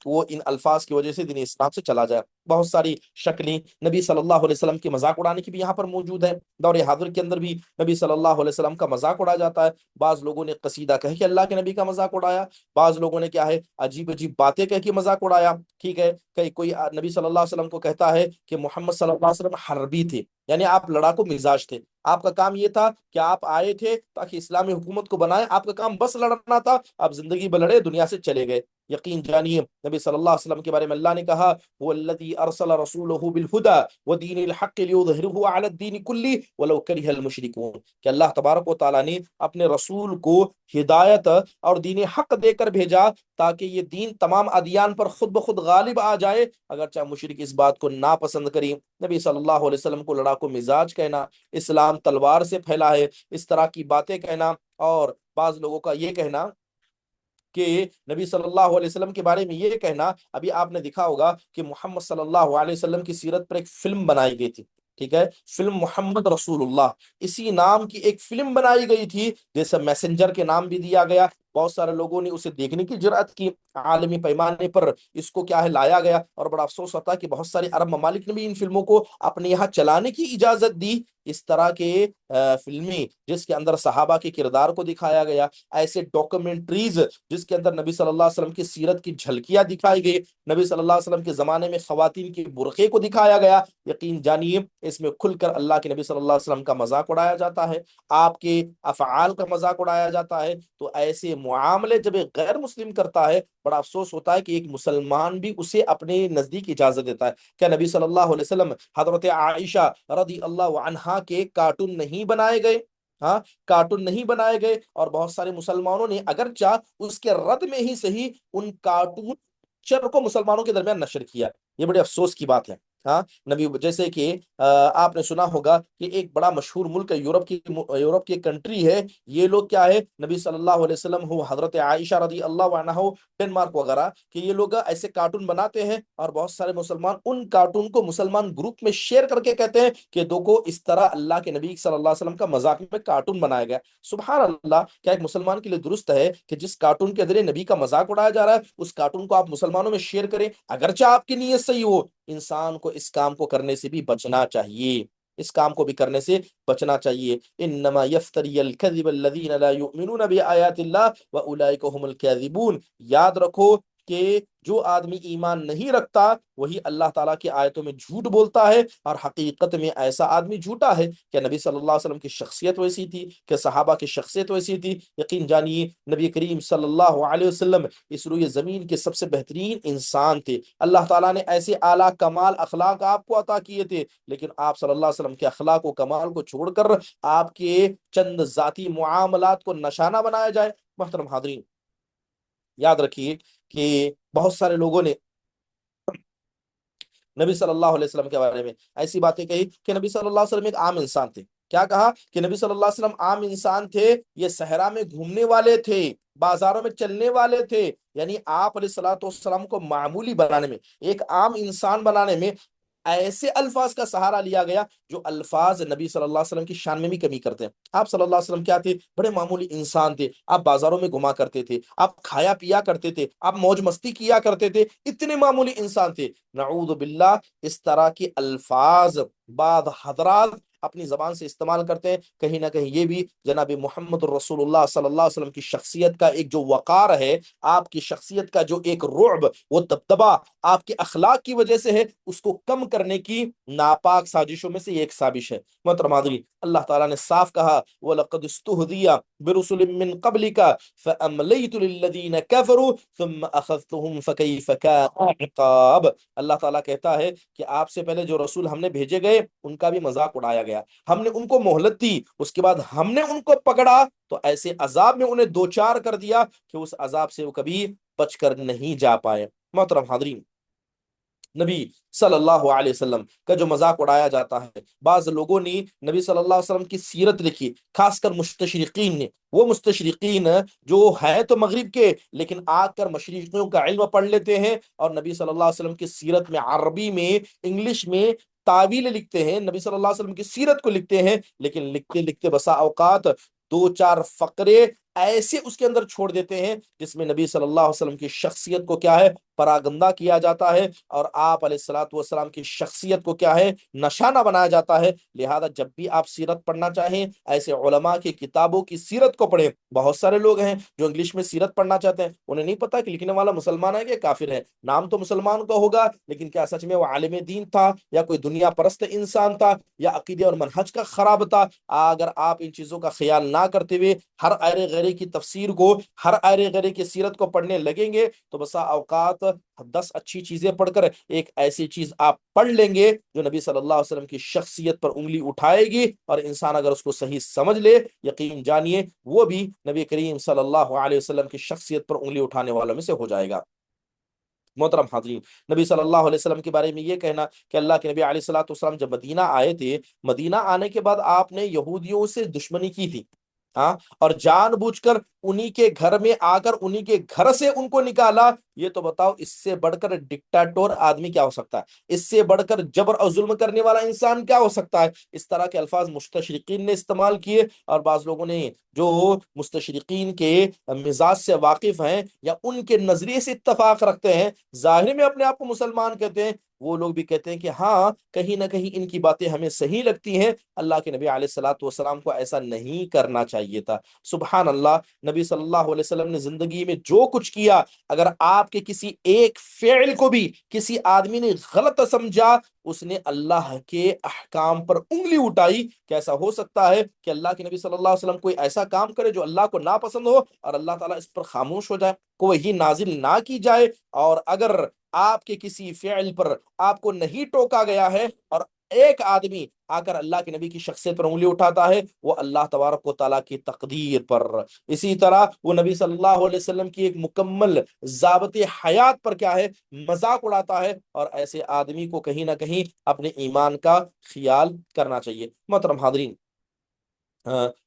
وہ ان الفاظ کی وجہ سے دین اسلام سے چلا جائے۔ بہت ساری شکلیں نبی صلی اللہ علیہ وسلم کے مذاق اڑانے کی بھی یہاں پر موجود ہے۔ دور حاضر کے اندر بھی نبی صلی اللہ علیہ وسلم کا مذاق اڑایا جاتا ہے۔ بعض لوگوں نے قصیدہ کہہ کے اللہ کے نبی کا مذاق اڑایا، بعض لوگوں نے کیا ہے عجیب عجیب باتیں کہہ کے مذاق اڑایا، ٹھیک ہے۔ کوئی نبی صلی اللہ علیہ وسلم کو کہتا ہے کہ محمد صلی اللہ علیہ وسلم حربی تھے، یعنی آپ لڑاکو مزاج تھے، آپ کا کام یہ تھا کہ آپ آئے تھے تاکہ اسلامی حکومت کو بنائے، آپ کا کام بس لڑنا تھا، آپ زندگی بھر لڑے، دنیا سے چلے گئے۔ یقین جانیے نبی صلی اللہ علیہ وسلم کے بارے میں اللہ نے کہا والذی ارسل رسولہ بالہدی ودین الحق لیظہرہ علی الدین کلہ ولو کرہ المشرکون، کہ اللہ تبارک و تعالیٰ نے اپنے رسول کو ہدایت اور دین حق دے کر بھیجا تاکہ یہ دین تمام ادیان پر خود بخود غالب آ جائے، اگرچہ مشرک اس بات کو ناپسند کریں۔ نبی صلی اللہ علیہ وسلم کو لڑاکو مزاج کہنا، اسلام تلوار سے پھیلا ہے، اس طرح کی باتیں کہنا، اور بعض لوگوں کا یہ کہنا کہ نبی صلی اللہ علیہ وسلم کے بارے میں یہ کہنا، ابھی آپ نے دیکھا ہوگا کہ محمد صلی اللہ علیہ وسلم کی سیرت پر ایک فلم بنائی گئی تھی، ٹھیک ہے، فلم محمد رسول اللہ، اسی نام کی ایک فلم بنائی گئی تھی، جیسے میسنجر کے نام بھی دیا گیا۔ بہت سارے لوگوں نے اسے دیکھنے کی جرأت کی، عالمی پیمانے پر اس کو کیا ہے لایا گیا، اور بڑا افسوس ہوتا ہے کہ بہت سارے عرب ممالک نے بھی ان فلموں کو اپنے یہاں چلانے کی اجازت دی۔ اس طرح کے فلمیں جس کے اندر صحابہ کے کردار کو دکھایا گیا، ایسے ڈاکومنٹریز جس کے اندر نبی صلی اللہ علیہ وسلم کی سیرت کی جھلکیاں دکھائی گئی، نبی صلی اللہ علیہ وسلم کے زمانے میں خواتین کے برقعے کو دکھایا گیا، یقین جانیے اس میں کھل کر اللہ کے نبی صلی اللہ علیہ وسلم کا مذاق اڑایا جاتا ہے، آپ کے افعال کا مذاق اڑایا جاتا ہے۔ تو ایسے معاملے جب ایک غیر مسلم کرتا ہے، بڑا افسوس ہوتا ہے کہ ایک مسلمان بھی اسے اپنے نزدیک اجازت دیتا ہے۔ کیا نبی صلی اللہ علیہ وسلم حضرت عائشہ رضی اللہ عنہا کے کارٹون نہیں بنائے گئے؟ ہاں، کارٹون نہیں بنائے گئے، اور بہت سارے مسلمانوں نے اگرچہ اس کے رد میں ہی صحیح ان کارٹون پکچر کو مسلمانوں کے درمیان نشر کیا۔ یہ بڑے افسوس کی بات ہے۔ ہاں، نبی جیسے کہ آپ نے سنا ہوگا کہ ایک بڑا مشہور ملک ہے، یورپ کی کنٹری ہے، یہ لوگ کیا ہے نبی صلی اللہ علیہ وسلم ہو، حضرت عائشہ رضی اللہ عنہ ہو، ڈنمارک وغیرہ، کہ یہ لوگ ایسے کارٹون بناتے ہیں، اور بہت سارے مسلمان ان کارٹون کو مسلمان گروپ میں شیئر کر کے کہتے ہیں کہ دیکھو اس طرح اللہ کے نبی صلی اللہ علیہ وسلم کا مذاق میں کارٹون بنایا گیا۔ سبحان اللہ، کیا ایک مسلمان کے لیے درست ہے کہ جس کارٹون کے ذریعے نبی کا مذاق اڑایا جا رہا ہے اس کارٹون کو آپ مسلمانوں میں شیئر کریں؟ اگرچہ آپ کی نیت صحیح ہو، انسان کو اس کام کو کرنے سے بھی بچنا چاہیے، اس کام کو بھی کرنے سے بچنا چاہیے۔ انما یفتری الکذب الذین لا یؤمنون بآیات اللہ واولئک هم الکاذبون، یاد رکھو کہ جو آدمی ایمان نہیں رکھتا وہی اللہ تعالیٰ کی آیتوں میں جھوٹ بولتا ہے، اور حقیقت میں ایسا آدمی جھوٹا ہے۔ کہ نبی صلی اللہ علیہ وسلم کی شخصیت ویسی تھی، کہ صحابہ کی شخصیت ویسی تھی، یقین جانیے نبی کریم صلی اللہ علیہ وسلم اس روئے زمین کے سب سے بہترین انسان تھے۔ اللہ تعالیٰ نے ایسے اعلیٰ کمال اخلاق آپ کو عطا کیے تھے، لیکن آپ صلی اللہ علیہ وسلم کے اخلاق و کمال کو چھوڑ کر آپ کے چند ذاتی معاملات کو نشانہ بنایا جائے۔ محترم حاضرین، یاد رکھیے کہ بہت سارے لوگوں نے نبی صلی اللہ علیہ وسلم کے بارے میں ایسی باتیں کہی کہ نبی صلی اللہ علیہ وسلم ایک عام انسان تھے۔ کیا کہا کہ نبی صلی اللہ علیہ وسلم عام انسان تھے، یہ صحرا میں گھومنے والے تھے، بازاروں میں چلنے والے تھے، یعنی آپ علیہ الصلوۃ والسلام کو معمولی بنانے میں، ایک عام انسان بنانے میں ایسے الفاظ کا سہارا لیا گیا جو الفاظ نبی صلی اللہ علیہ وسلم کی شان میں بھی کمی کرتے ہیں۔ آپ صلی اللہ علیہ وسلم کیا تھے؟ بڑے معمولی انسان تھے، آپ بازاروں میں گھما کرتے تھے، آپ کھایا پیا کرتے تھے، آپ موج مستی کیا کرتے تھے، اتنے معمولی انسان تھے۔ نعوذ باللہ، اس طرح کے الفاظ بعض حضرات اپنی زبان سے استعمال کرتے ہیں، کہیں نہ کہیں یہ بھی جناب محمد الرسول اللہ صلی اللہ علیہ وسلم کی شخصیت کا ایک جو وقار ہے، آپ کی شخصیت کا جو ایک رعب، وہ دبدبا آپ کے اخلاق کی وجہ سے ہے، اس کو کم کرنے کی ناپاک سازشوں میں سے یہ ایک سازش ہے۔ محترم حاضرین، اللہ تعالیٰ نے صاف کہا وَلَقَدْ اسْتُهْزِئَ بِرُسُلٍ مِّن قَبْلِكَ فَأَمْلَيْتُ لِلَّذِينَ كَفَرُوا ثُمَّ أَخَذْتُهُمْ فَكَيْفَ كَانَ عِقَابِ۔ اللہ تعالیٰ کہتا ہے کہ آپ سے پہلے جو رسول ہم نے بھیجے گئے ان کا بھی مذاق اڑایا گیا، ہم نے ان کو مہلت دی، اس کے بعد ہم نے ان کو پکڑا تو ایسے عذاب میں انہیں دوچار کر دیا کہ اس عذاب سے وہ کبھی بچ کر نہیں جا پائے۔ محترم حاضرین، نبی صلی اللہ علیہ وسلم کا جو مذاق اڑایا جاتا ہے، بعض لوگوں نے نبی صلی اللہ علیہ وسلم کی سیرت لکھی، خاص کر مستشرقین نے، وہ مستشرقین جو ہیں تو مغرب کے لیکن آ کر مشرقیوں کا علم پڑھ لیتے ہیں اور نبی صلی اللہ علیہ وسلم کی سیرت میں عربی میں، انگلش میں تعویل لکھتے ہیں، نبی صلی اللہ علیہ وسلم کی سیرت کو لکھتے ہیں، لیکن لکھتے لکھتے بسا اوقات دو چار فقرے ایسے اس کے اندر چھوڑ دیتے ہیں جس میں نبی صلی اللہ علیہ وسلم کی شخصیت کو کیا ہے پراگندہ کیا جاتا ہے، اور آپ علیہ الصلوۃ والسلام کی شخصیت کو کیا ہے نشانہ بنایا جاتا ہے۔ لہذا جب بھی آپ سیرت پڑھنا چاہیں، ایسے علماء کی کتابوں کی سیرت کو پڑھیں۔ بہت سارے لوگ ہیں جو انگلش میں سیرت پڑھنا چاہتے ہیں، انہیں نہیں پتا کہ لکھنے والا مسلمان ہے کہ کافر ہے، نام تو مسلمان کا ہوگا لیکن کیا سچ میں وہ عالم دین تھا یا کوئی دنیا پرست انسان تھا یا عقیدے اور منہج کا خراب تھا؟ اگر آپ ان چیزوں کا خیال نہ کرتے ہوئے ہر آئرے غیرے کی تفسیر کو، ہر آئرے غیرے کی سیرت کو پڑھنے لگیں گے تو بسا اوقات 10 اچھی چیزیں پڑھ کر ایک ایسی چیز آپ پڑھ لیں گے جو نبی صلی اللہ علیہ وسلم کی شخصیت پر انگلی اٹھائے گی، اور انسان اگر اس کو صحیح سمجھ لے، یقین جانیے وہ بھی نبی کریم صلی اللہ علیہ وسلم کی شخصیت پر انگلی اٹھانے والوں میں سے ہو جائے گا۔ محترم حاضرین، نبی صلی اللہ علیہ وسلم کے بارے میں یہ کہنا کہ اللہ کے نبی علیہ الصلوۃ والسلام جب مدینہ آئے تھے، مدینہ آنے کے بعد آپ نے یہودیوں سے دشمنی کی تھی، ہاں، اور جان بوجھ کر انہی کے گھر میں آ کر انہی کے گھر سے ان کو نکالا۔ یہ تو بتاؤ اس سے بڑھ کر ڈکٹیٹور آدمی کیا ہو سکتا ہے؟ اس سے بڑھ کر جبر اور ظلم کرنے والا انسان کیا ہو سکتا ہے؟ اس طرح کے الفاظ مستشرقین نے استعمال کیے، اور بعض لوگوں نے جو مستشرقین کے مزاج سے واقف ہیں یا ان کے نظریے سے اتفاق رکھتے ہیں، ظاہر میں اپنے آپ کو مسلمان کہتے ہیں، وہ لوگ بھی کہتے ہیں کہ ہاں کہیں نہ کہیں ان کی باتیں ہمیں صحیح لگتی ہیں، اللہ کے نبی علیہ الصلوۃ والسلام کو ایسا نہیں کرنا چاہیے تھا۔ سبحان اللہ، نبی صلی اللہ علیہ وسلم نے زندگی میں جو کچھ کیا، اگر آپ کے کسی ایک فعل کو بھی کسی آدمی نے غلط سمجھا، اس نے اللہ کے احکام پر انگلی اٹھائی، کیسا ہو سکتا ہے کہ اللہ کے نبی صلی اللہ علیہ وسلم کوئی ایسا کام کرے جو اللہ کو ناپسند ہو اور اللہ تعالیٰ اس پر خاموش ہو جائے، کوئی نازل نہ کی جائے؟ اور اگر آپ کے کسی فعل پر آپ کو نہیں ٹوکا گیا ہے اور ایک آدمی آ کر اللہ کے نبی کی شخصیت پر انگلی اٹھاتا ہے، وہ اللہ تبارک و تعالیٰ کی تقدیر پر، اسی طرح وہ نبی صلی اللہ علیہ وسلم کی ایک مکمل ضابط حیات پر کیا ہے مذاق اڑاتا ہے، اور ایسے آدمی کو کہیں نہ کہیں اپنے ایمان کا خیال کرنا چاہیے۔ محترم حاضرین،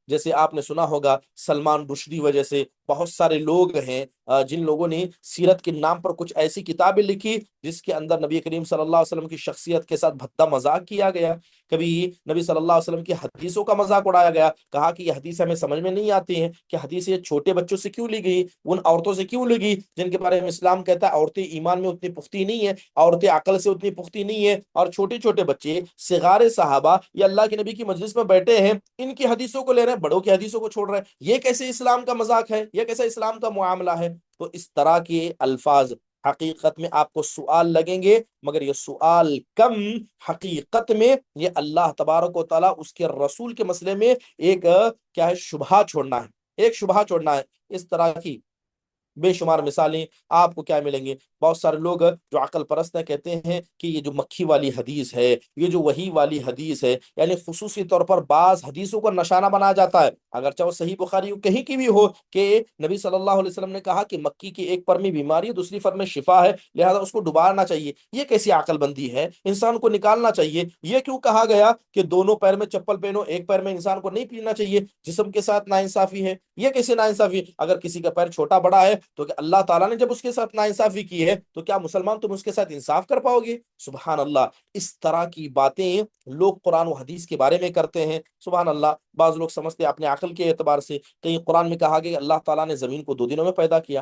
جیسے آپ نے سنا ہوگا سلمان رشدی وجہ سے بہت سارے لوگ ہیں جن لوگوں نے سیرت کے نام پر کچھ ایسی کتابیں لکھی جس کے اندر نبی کریم صلی اللہ علیہ وسلم کی شخصیت کے ساتھ بھدا مذاق کیا گیا، کبھی نبی صلی اللہ علیہ وسلم کی حدیثوں کا مذاق اڑایا گیا، کہا کہ یہ حدیث ہمیں سمجھ میں نہیں آتی ہیں کہ حدیث یہ چھوٹے بچوں سے کیوں لی گئی، ان عورتوں سے کیوں لی گئی جن کے بارے میں اسلام کہتا ہے عورتیں ایمان میں اتنی پختی نہیں ہے، عورتیں عقل سے اتنی پختی نہیں ہے، اور چھوٹے چھوٹے بچے صغار صحابہ یا اللہ کے نبی کی مجلس میں بیٹھے ہیں، ان کی حدیثوں کو لے رہے ہیں، بڑوں کی حدیثوں کو چھوڑ رہے ہیں، یہ کیسے اسلام کا مذاق ہے، یہ کیسے اسلام کا معاملہ ہے؟ تو اس طرح کے الفاظ حقیقت میں آپ کو سوال لگیں گے، مگر یہ سوال کم، حقیقت میں یہ اللہ تبارک و تعالیٰ اس کے رسول کے مسئلے میں ایک کیا ہے شبہہ چھوڑنا ہے، ایک شبہہ چھوڑنا ہے۔ اس طرح کی بے شمار مثالیں آپ کو کیا ملیں گے؟ بہت سارے لوگ جو عقل پرست ہیں کہتے ہیں کہ یہ جو مکھی والی حدیث ہے، یہ جو وحی والی حدیث ہے، یعنی خصوصی طور پر بعض حدیثوں کو نشانہ بنایا جاتا ہے، اگرچہ وہ صحیح بخاری کہیں کی بھی ہو کہ نبی صلی اللہ علیہ وسلم نے کہا کہ مکی کی ایک پر میں بیماری ہے، دوسری پر میں شفا ہے، لہذا اس کو ڈبانا چاہیے، یہ کیسی عقل بندی ہے؟ انسان کو نکالنا چاہیے۔ یہ کیوں کہا گیا کہ دونوں پیر میں چپل پہنو، ایک پیر میں انسان کو نہیں پینا چاہیے؟ جسم کے ساتھ ناانصافی ہے، یہ کیسے ناانصافی؟ اگر کسی کا پیر چھوٹا بڑا ہے تو کہ اللہ تعالیٰ نے جب اس کے ساتھ ناانصافی کی ہے تو کیا مسلمان تم اس کے ساتھ انصاف کر پاؤ گے؟ سبحان اللہ، اس طرح کی باتیں لوگ قرآن و حدیث کے بارے میں کرتے ہیں۔ سبحان اللہ، بعض لوگ سمجھتے ہیں اپنے عقل کے اعتبار سے، کہیں قرآن میں کہا گیا کہ اللہ تعالیٰ نے زمین کو 2 دنوں میں پیدا کیا،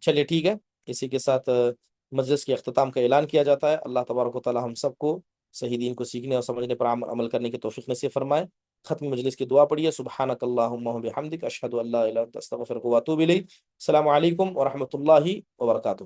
چلیے ٹھیک ہے، اسی کے ساتھ مجلس کے اختتام کا اعلان کیا جاتا ہے۔ اللہ تبارک و تعالی ہم سب کو صحیح دین کو سیکھنے اور سمجھنے پر عمل کرنے کی توفیق نصیب فرمائے۔ ختم مجلس کی دعا پڑھیے، سبحانک اللہم و بحمدک، اشہد ان لا الہ الا انت، استغفرک و اتوب الیک۔ السلام علیکم ورحمۃ اللہ وبرکاتہ۔